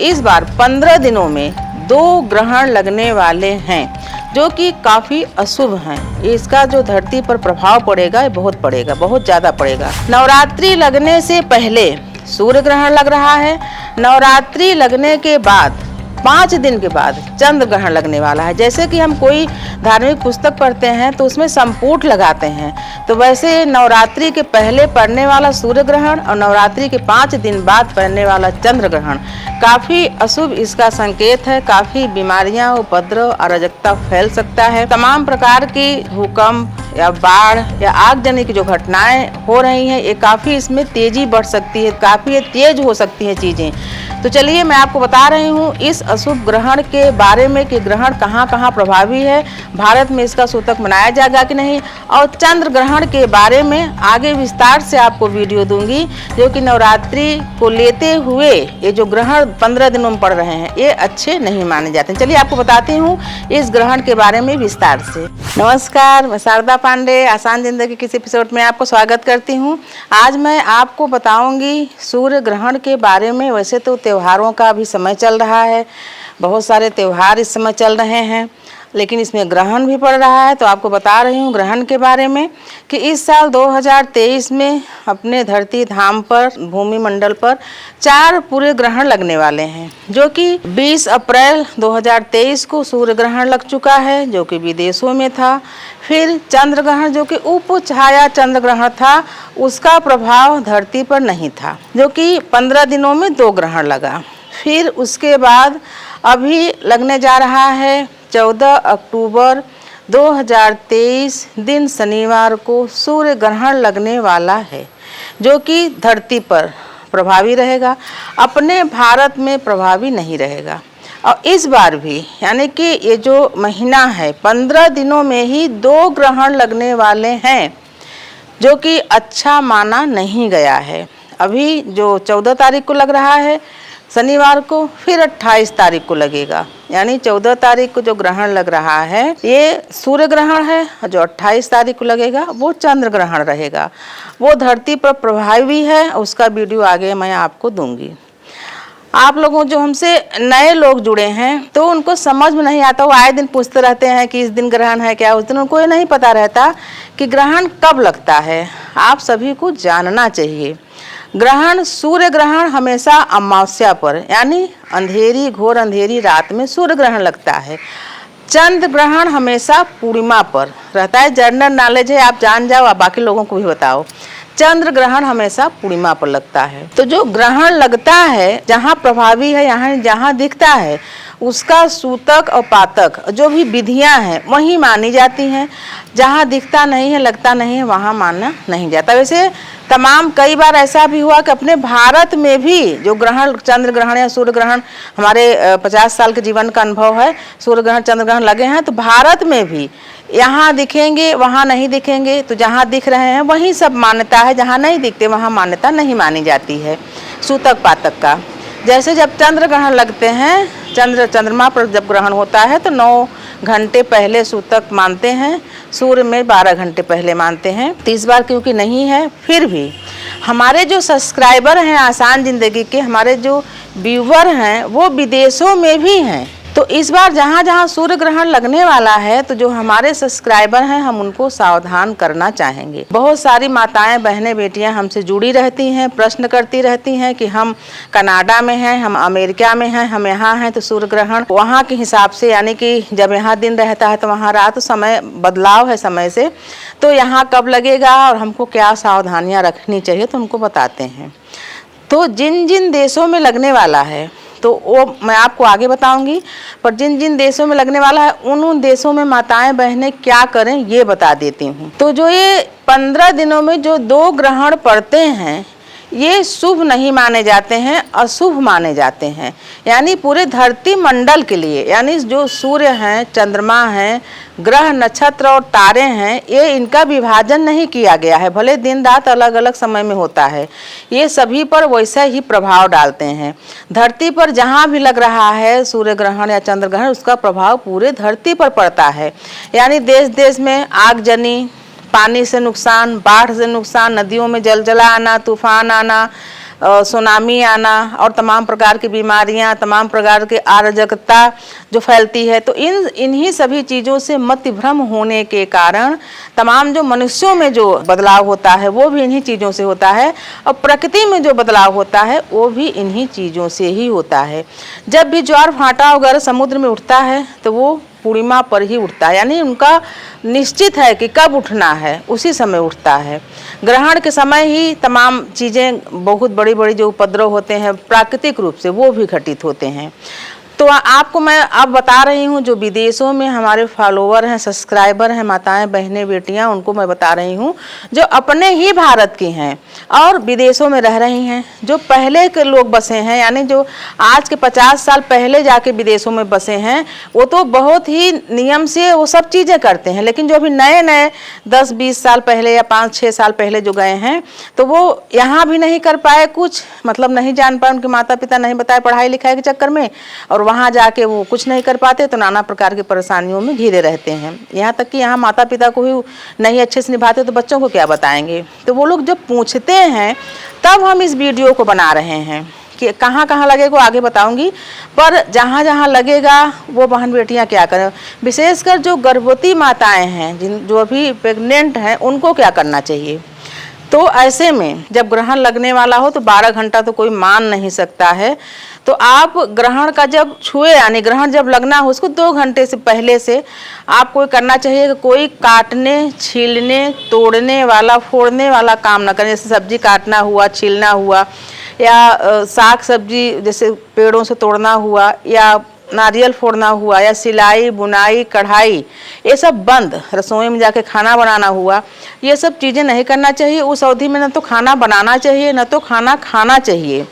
इस बार 15 दिनों में 2 ग्रहण लगने वाले हैं जो कि काफ़ी अशुभ हैं। इसका जो धरती पर प्रभाव पड़ेगा ये बहुत पड़ेगा, बहुत ज़्यादा पड़ेगा। नवरात्रि लगने से पहले सूर्य ग्रहण लग रहा है। नवरात्रि लगने के बाद 5 दिन के बाद चंद्र ग्रहण लगने वाला है। जैसे कि हम कोई धार्मिक पुस्तक पढ़ते हैं तो उसमें संपुट लगाते हैं, तो वैसे नवरात्रि के पहले पड़ने वाला सूर्य ग्रहण और नवरात्रि के 5 दिन बाद पड़ने वाला चंद्र ग्रहण काफ़ी अशुभ इसका संकेत है। काफ़ी बीमारियां, उपद्रव, अराजकता फैल सकता है। तमाम प्रकार की भूकंप या बाढ़ या आगजनी की जो घटनाएं हो रही हैं ये काफ़ी इसमें तेजी बढ़ सकती है, काफ़ी तेज हो सकती हैं चीज़ें। तो चलिए मैं आपको बता रही हूँ इस अशुभ ग्रहण के बारे में कि ग्रहण कहाँ कहाँ प्रभावी है, भारत में इसका सूतक मनाया जाएगा कि नहीं, और चंद्र ग्रहण के बारे में आगे विस्तार से आपको वीडियो दूंगी। जो कि नवरात्रि को लेते हुए ये जो ग्रहण 15 दिनों में पड़ रहे हैं ये अच्छे नहीं माने जाते हैं। चलिए आपको बताती हूँ इस ग्रहण के बारे में विस्तार से। नमस्कार, मैं शारदा पांडे आसान जिंदगी के इस एपिसोड में आपको स्वागत करती हूँ। आज मैं आपको बताऊंगी सूर्य ग्रहण के बारे में। वैसे तो त्योहारों का भी समय चल रहा है, बहुत सारे त्योहार इस समय चल रहे हैं, लेकिन इसमें ग्रहण भी पड़ रहा है। तो आपको बता रही हूँ ग्रहण के बारे में कि इस साल 2023 में अपने धरती धाम पर, भूमि मंडल पर 4 पूरे ग्रहण लगने वाले हैं। जो कि 20 अप्रैल 2023 को सूर्य ग्रहण लग चुका है जो कि विदेशों में था। फिर चंद्र ग्रहण जो कि उप छाया चंद्र ग्रहण था, उसका प्रभाव धरती पर नहीं था, जो कि 15 दिनों में 2 ग्रहण लगा। फिर उसके बाद अभी लगने जा रहा है 14 अक्टूबर 2023 दिन शनिवार को सूर्य ग्रहण लगने वाला है, जो कि धरती पर प्रभावी रहेगा, अपने भारत में प्रभावी नहीं रहेगा। और इस बार भी यानी कि ये जो महीना है 15 दिनों में ही 2 ग्रहण लगने वाले हैं, जो कि अच्छा माना नहीं गया है। अभी जो 14 तारीख को लग रहा है शनिवार को, फिर 28 तारीख को लगेगा। यानी 14 तारीख को जो ग्रहण लग रहा है ये सूर्य ग्रहण है, और जो 28 तारीख को लगेगा वो चंद्र ग्रहण रहेगा। वो धरती पर प्रभावी है, उसका वीडियो आगे मैं आपको दूंगी। आप लोगों जो हमसे नए लोग जुड़े हैं तो उनको समझ में नहीं आता, वो आए दिन पूछते रहते हैं कि इस दिन ग्रहण है क्या, उस दिन। उनको ये नहीं पता रहता कि ग्रहण कब लगता है। आप सभी को जानना चाहिए ग्रहण, सूर्य ग्रहण हमेशा अमावस्या पर यानी अंधेरी, घोर अंधेरी रात में सूर्य ग्रहण लगता है। चंद्र ग्रहण हमेशा पूर्णिमा पर रहता है। जनरल नॉलेज है, आप जान जाओ, आप बाकी लोगों को भी बताओ। चंद्र ग्रहण हमेशा पूर्णिमा पर लगता है। तो जो ग्रहण लगता है, जहाँ प्रभावी है, यहाँ जहाँ दिखता है, उसका सूतक और पातक जो भी विधियां हैं वही मानी जाती हैं। जहाँ दिखता नहीं है, लगता नहीं है, वहाँ मानना नहीं जाता। वैसे तमाम कई बार ऐसा भी हुआ कि अपने भारत में भी जो ग्रहण, चंद्र ग्रहण या सूर्य ग्रहण, हमारे 50 साल के जीवन का अनुभव है, सूर्य ग्रहण चंद्र ग्रहण लगे हैं, तो भारत में भी यहाँ दिखेंगे, वहाँ नहीं दिखेंगे। तो जहाँ दिख रहे हैं वहीं सब मान्यता है, जहाँ नहीं दिखते वहाँ मान्यता नहीं मानी जाती है सूतक पातक का। जैसे जब चंद्र ग्रहण लगते हैं, चंद्रमा पर जब ग्रहण होता है तो 9 घंटे पहले सूतक मानते हैं, सूर्य में 12 घंटे पहले मानते हैं। तो इस बार क्योंकि नहीं है, फिर भी हमारे जो सब्सक्राइबर हैं आसान जिंदगी के, हमारे जो व्यूवर हैं वो विदेशों में भी हैं। तो इस बार जहाँ जहाँ सूर्य ग्रहण लगने वाला है तो जो हमारे सब्सक्राइबर हैं हम उनको सावधान करना चाहेंगे। बहुत सारी माताएं, बहनें, बेटियां हमसे जुड़ी रहती हैं, प्रश्न करती रहती हैं कि हम कनाडा में हैं, हम अमेरिका में हैं, हम यहाँ हैं, तो सूर्य ग्रहण वहाँ के हिसाब से, यानी कि जब यहाँ दिन रहता है तो वहाँ रात, समय बदलाव है समय से, तो यहाँ कब लगेगा और हमको क्या सावधानियाँ रखनी चाहिए तो उनको बताते हैं। तो जिन जिन देशों में लगने वाला है तो वो मैं आपको आगे बताऊंगी, पर जिन जिन देशों में लगने वाला है उन देशों में माताएं बहनें क्या करें ये बता देती हूँ। तो जो ये 15 दिनों में जो 2 ग्रहण पड़ते हैं ये शुभ नहीं माने जाते हैं, अशुभ माने जाते हैं। यानी पूरे धरती मंडल के लिए, यानी जो सूर्य हैं, चंद्रमा हैं, ग्रह, नक्षत्र और तारे हैं, ये इनका विभाजन नहीं किया गया है। भले दिन रात अलग अलग समय में होता है, ये सभी पर वैसा ही प्रभाव डालते हैं। धरती पर जहाँ भी लग रहा है सूर्य ग्रहण या चंद्र ग्रहण, उसका प्रभाव पूरे धरती पर पड़ता है। यानी देश देश में आगजनी, पानी से नुकसान, बाढ़ से नुकसान, नदियों में जलजला आना, तूफान आना, सुनामी आना और तमाम प्रकार की बीमारियां, तमाम प्रकार की अराजकता जो फैलती है, तो इन्हीं सभी चीज़ों से मतिभ्रम होने के कारण तमाम जो मनुष्यों में जो बदलाव होता है वो भी इन्हीं चीज़ों से होता है, और प्रकृति में जो बदलाव होता है वो भी इन्हीं चीज़ों से ही होता है। जब भी ज्वार भाटा वगैरह समुद्र में उठता है तो वो पूर्णिमा पर ही उठता है, यानी उनका निश्चित है कि कब उठना है, उसी समय उठता है। ग्रहण के समय ही तमाम चीज़ें, बहुत बड़ी बड़ी जो उपद्रव होते हैं प्राकृतिक रूप से, वो भी घटित होते हैं। तो आपको मैं अब बता रही हूँ, जो विदेशों में हमारे फॉलोवर हैं, सब्सक्राइबर हैं, माताएं बहनें बेटियां, उनको मैं बता रही हूँ जो अपने ही भारत की हैं और विदेशों में रह रही हैं, जो पहले के लोग बसे हैं, यानी जो आज के 50 साल पहले जाके विदेशों में बसे हैं, वो तो बहुत ही नियम से वो सब चीज़ें करते हैं। लेकिन जो अभी नए नए 10-20 साल पहले या 5-6 साल पहले जो गए हैं, तो वो यहाँ भी नहीं कर पाए कुछ, मतलब नहीं जान पाए, उनके माता पिता नहीं बताए पढ़ाई लिखाई के चक्कर में, और वहाँ जाके वो कुछ नहीं कर पाते, तो नाना प्रकार की परेशानियों में घिरे रहते हैं। यहाँ तक कि यहाँ माता पिता को ही नहीं अच्छे से निभाते तो बच्चों को क्या बताएंगे। तो वो लोग जब पूछते हैं तब हम इस वीडियो को बना रहे हैं कि कहाँ कहाँ लगेगा आगे बताऊंगी, पर जहाँ जहाँ लगेगा वो बहन बेटियाँ क्या करें, विशेषकर जो गर्भवती माताएँ हैं, जो अभी प्रेग्नेंट हैं, उनको क्या करना चाहिए। तो ऐसे में जब ग्रहण लगने वाला हो तो 12 घंटा तो कोई मान नहीं सकता है, तो आप ग्रहण का जब छुए, यानी ग्रहण जब लगना हो उसको 2 घंटे से पहले से आपको करना चाहिए कि कोई काटने, छीलने, तोड़ने वाला, फोड़ने वाला काम ना करें। जैसे सब्जी काटना हुआ, छीलना हुआ, या साग सब्जी जैसे पेड़ों से तोड़ना हुआ, या नारियल फोड़ना हुआ, या सिलाई बुनाई कढ़ाई, ये सब बंद। रसोई में जाके खाना बनाना हुआ, ये सब चीज़ें नहीं करना चाहिए। उस अवधि में न तो खाना बनाना चाहिए, न तो खाना खाना चाहिए।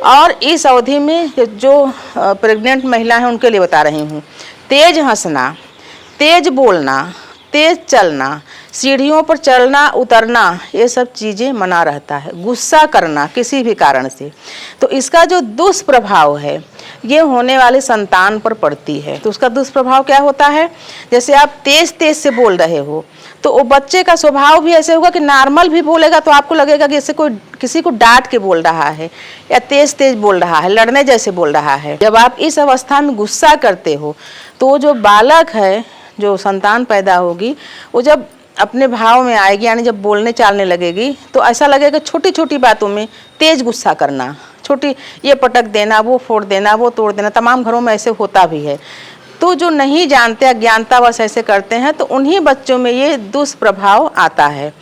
और इस अवधि में जो प्रेग्नेंट महिला हैं उनके लिए बता रही हूँ, तेज हंसना, तेज बोलना, तेज चलना, सीढ़ियों पर चढ़ना उतरना, ये सब चीज़ें मना रहता है। गुस्सा करना किसी भी कारण से, तो इसका जो दुष्प्रभाव है ये होने वाले संतान पर पड़ती है। तो उसका दुष्प्रभाव क्या होता है, जैसे आप तेज तेज से बोल रहे हो तो वो बच्चे का स्वभाव भी ऐसे होगा कि नॉर्मल भी बोलेगा तो आपको लगेगा कि जैसे कोई किसी को डांट के बोल रहा है या तेज तेज बोल रहा है, लड़ने जैसे बोल रहा है। जब आप इस अवस्था में गुस्सा करते हो तो जो बालक है, जो संतान पैदा होगी, वो जब अपने भाव में आएगी, यानी जब बोलने चालने लगेगी, तो ऐसा लगेगा छोटी छोटी बातों में तेज गुस्सा करना, छोटी ये पटक देना, वो फोड़ देना, वो तोड़ देना। तमाम घरों में ऐसे होता भी है। तो जो नहीं जानते, अज्ञानतावश ऐसे करते हैं, तो उन्हीं बच्चों में ये दुष्प्रभाव आता है।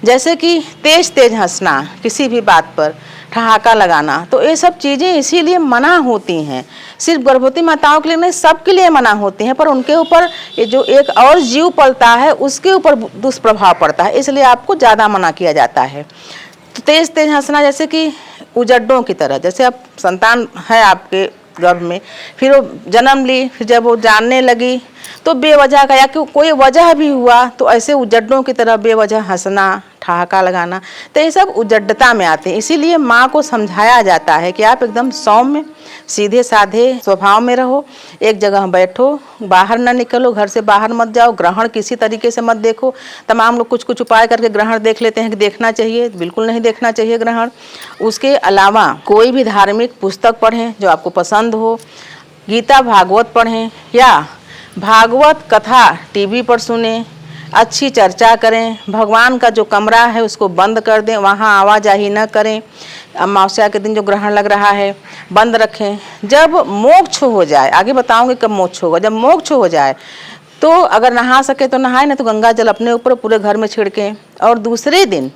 जैसे कि तेज तेज हंसना, किसी भी बात पर ठहाका लगाना, तो ये सब चीज़ें इसीलिए मना होती हैं। सिर्फ गर्भवती माताओं के लिए नहीं, सबके लिए मना होती हैं, पर उनके ऊपर ये जो एक और जीव पलता है उसके ऊपर दुष्प्रभाव पड़ता है, इसलिए आपको ज़्यादा मना किया जाता है। तो तेज तेज हंसना जैसे कि उजड्डों की तरह, जैसे अब संतान है आपके गर्भ में, फिर वो जन्म ली, फिर जब वो जानने लगी तो बेवजह का या कोई वजह भी हुआ तो ऐसे उजड्डों की तरह बेवजह हंसना, ठहाका लगाना, तो ये सब उजड्डता में आते हैं। इसीलिए माँ को समझाया जाता है कि आप एकदम सौम्य सीधे साधे स्वभाव में रहो, एक जगह बैठो, बाहर ना निकलो, घर से बाहर मत जाओ, ग्रहण किसी तरीके से मत देखो। तमाम लोग कुछ कुछ उपाय करके ग्रहण देख लेते हैं कि देखना चाहिए, बिल्कुल नहीं देखना चाहिए ग्रहण। उसके अलावा कोई भी धार्मिक पुस्तक पढ़ें जो आपको पसंद हो, गीता भागवत पढ़ें या भागवत कथा टीवी पर सुने, अच्छी चर्चा करें। भगवान का जो कमरा है उसको बंद कर दें, वहाँ आवाजाही न करें। अमावस्या के दिन जो ग्रहण लग रहा है बंद रखें। जब मोक्ष हो जाए, आगे बताऊंगी कब मोक्ष होगा, जब मोक्ष हो जाए तो अगर नहा सके तो नहाए, नहीं तो गंगा जल अपने ऊपर पूरे घर में छिड़कें। और दूसरे दिन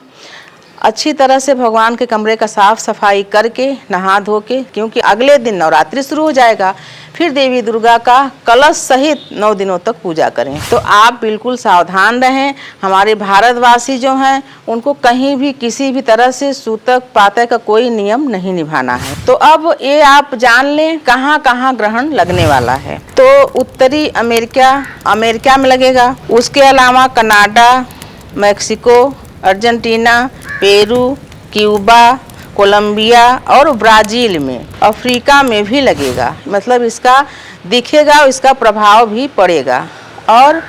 अच्छी तरह से भगवान के कमरे का साफ सफाई करके नहा धो के, क्योंकि अगले दिन नवरात्रि शुरू हो जाएगा, फिर देवी दुर्गा का कलश सहित 9 दिनों तक पूजा करें। तो आप बिल्कुल सावधान रहें। हमारे भारतवासी जो हैं उनको कहीं भी किसी भी तरह से सूतक पातक का कोई नियम नहीं निभाना है। तो अब ये आप जान लें कहाँ कहाँ ग्रहण लगने वाला है। तो उत्तरी अमेरिका में लगेगा, उसके अलावा Canada, Mexico, Argentina, Peru, Cuba, Colombia और ब्राज़ील में, अफ्रीका में भी लगेगा। मतलब इसका दिखेगा, इसका प्रभाव भी पड़ेगा। और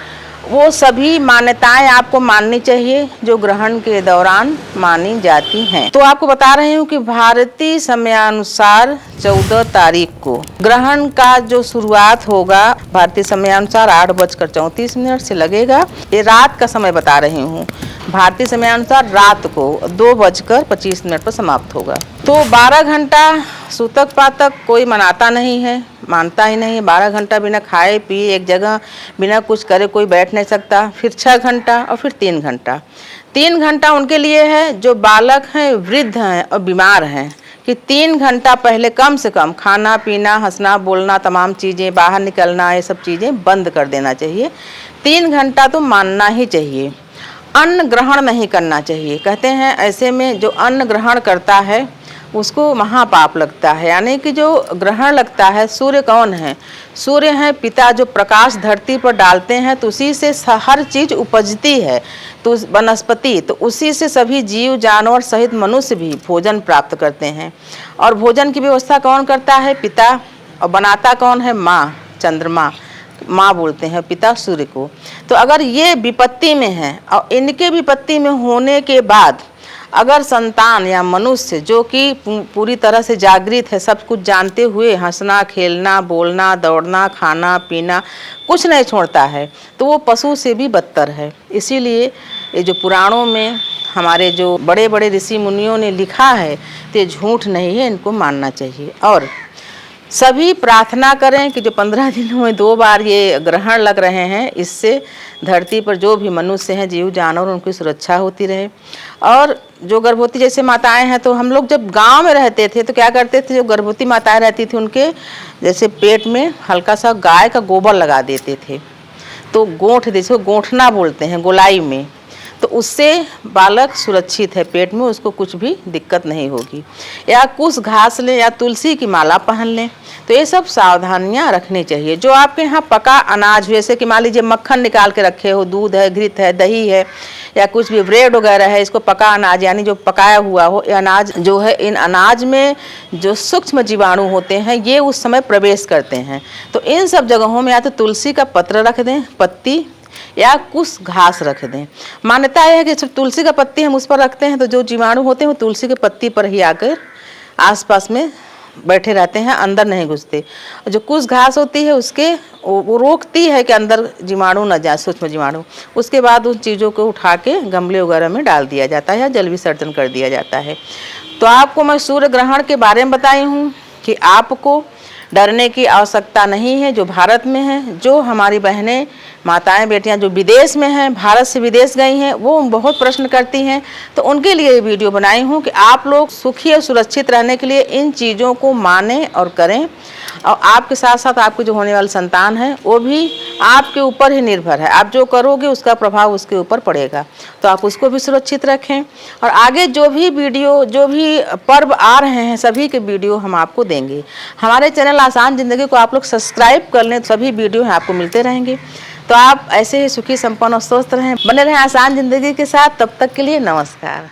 वो सभी मान्यताएं आपको माननी चाहिए जो ग्रहण के दौरान मानी जाती हैं। तो आपको बता रही हूँ कि भारतीय समयानुसार 14 तारीख को ग्रहण का जो शुरुआत होगा भारतीय समयानुसार 8:34 से लगेगा। ये रात का समय बता रही हूँ। भारतीय समयानुसार रात को 2:25 पर समाप्त होगा। तो 12 घंटा सूतक पातक कोई मनाता नहीं है, मानता ही नहीं है। 12 घंटा बिना खाए पिए एक जगह बिना कुछ करे कोई बैठ नहीं सकता। फिर 6 घंटा और फिर 3 घंटा। 3 घंटा उनके लिए है जो बालक हैं, वृद्ध हैं और बीमार हैं, कि 3 घंटा पहले कम से कम खाना पीना, हंसना बोलना, तमाम चीज़ें, बाहर निकलना, ये सब चीज़ें बंद कर देना चाहिए। 3 घंटा तो मानना ही चाहिए। अन्न ग्रहण नहीं करना चाहिए। कहते हैं ऐसे में जो अन्न ग्रहण करता है उसको महापाप लगता है। यानी कि जो ग्रहण लगता है, सूर्य कौन है? सूर्य हैं पिता, जो प्रकाश धरती पर डालते हैं तो उसी से हर चीज़ उपजती है, तो वनस्पति, तो उसी से सभी जीव जानवर सहित मनुष्य भी भोजन प्राप्त करते हैं। और भोजन की व्यवस्था कौन करता है? पिता। और बनाता कौन है? माँ, चंद्रमा, माँ बोलते हैं पिता सूर्य को। तो अगर ये विपत्ति में है और इनके विपत्ति में होने के बाद अगर संतान या मनुष्य जो कि पूरी तरह से जागृत है, सब कुछ जानते हुए हंसना खेलना बोलना दौड़ना खाना पीना कुछ नहीं छोड़ता है, तो वो पशु से भी बदतर है। इसीलिए ये जो पुराणों में हमारे जो बड़े बड़े ऋषि मुनियों ने लिखा है तो ये झूठ नहीं है, इनको मानना चाहिए। और सभी प्रार्थना करें कि जो 15 दिनों में 2 बार ये ग्रहण लग रहे हैं, इससे धरती पर जो भी मनुष्य हैं, जीव जानवर, उनकी सुरक्षा होती रहे। और जो गर्भवती जैसे माताएं हैं, तो हम लोग जब गांव में रहते थे तो क्या करते थे, जो गर्भवती माताएं रहती थी उनके जैसे पेट में हल्का सा गाय का गोबर लगा देते थे, तो गोंठ, जैसे गोंठना बोलते हैं गोलाई में, तो उससे बालक सुरक्षित है पेट में, उसको कुछ भी दिक्कत नहीं होगी। या कुछ घास लें या तुलसी की माला पहन लें। तो ये सब सावधानियां रखनी चाहिए। जो आपके यहाँ पका अनाज, जैसे कि मान लीजिए मक्खन निकाल के रखे हो, दूध है, घृत है, दही है, या कुछ भी ब्रेड वगैरह है, इसको पका अनाज यानी जो पकाया हुआ हो, ये अनाज जो है, इन अनाज में जो सूक्ष्म जीवाणु होते हैं ये उस समय प्रवेश करते हैं। तो इन सब जगहों में या तो तुलसी का पत्र रख दें, पत्ती, या कुछ घास रख दें। मान्यता यह है कि जब तुलसी का पत्ती हम उस पर रखते हैं तो जो जीवाणु होते हैं वो तुलसी के पत्ती पर ही आकर आसपास में बैठे रहते हैं, अंदर नहीं घुसते। जो कुछ घास होती है उसके वो रोकती है कि अंदर जीवाणु न जाए, सूक्ष्म जीवाणु। उसके बाद उन चीज़ों को उठा के गमले वगैरह में डाल दिया जाता है या जल विसर्जन कर दिया जाता है। तो आपको मैं सूर्य ग्रहण के बारे में बताई हूँ कि आपको डरने की आवश्यकता नहीं है। जो भारत में है, जो हमारी बहनें माताएं बेटियां जो विदेश में हैं, भारत से विदेश गई हैं, वो बहुत प्रश्न करती हैं, तो उनके लिए ये वीडियो बनाई हूँ कि आप लोग सुखी और सुरक्षित रहने के लिए इन चीज़ों को मानें और करें। और आपके साथ साथ आपकी जो होने वाली संतान है वो भी आपके ऊपर ही निर्भर है। आप जो करोगे उसका प्रभाव उसके ऊपर पड़ेगा, तो आप उसको भी सुरक्षित रखें। और आगे जो भी वीडियो, जो भी पर्व आ रहे हैं, सभी के वीडियो हम आपको देंगे। हमारे चैनल आसान ज़िंदगी को आप लोग सब्सक्राइब कर लें, सभी वीडियो हैं आपको मिलते रहेंगे। तो आप ऐसे ही सुखी संपन्न और स्वस्थ रहें, बने रहें आसान ज़िंदगी के साथ। तब तक के लिए नमस्कार।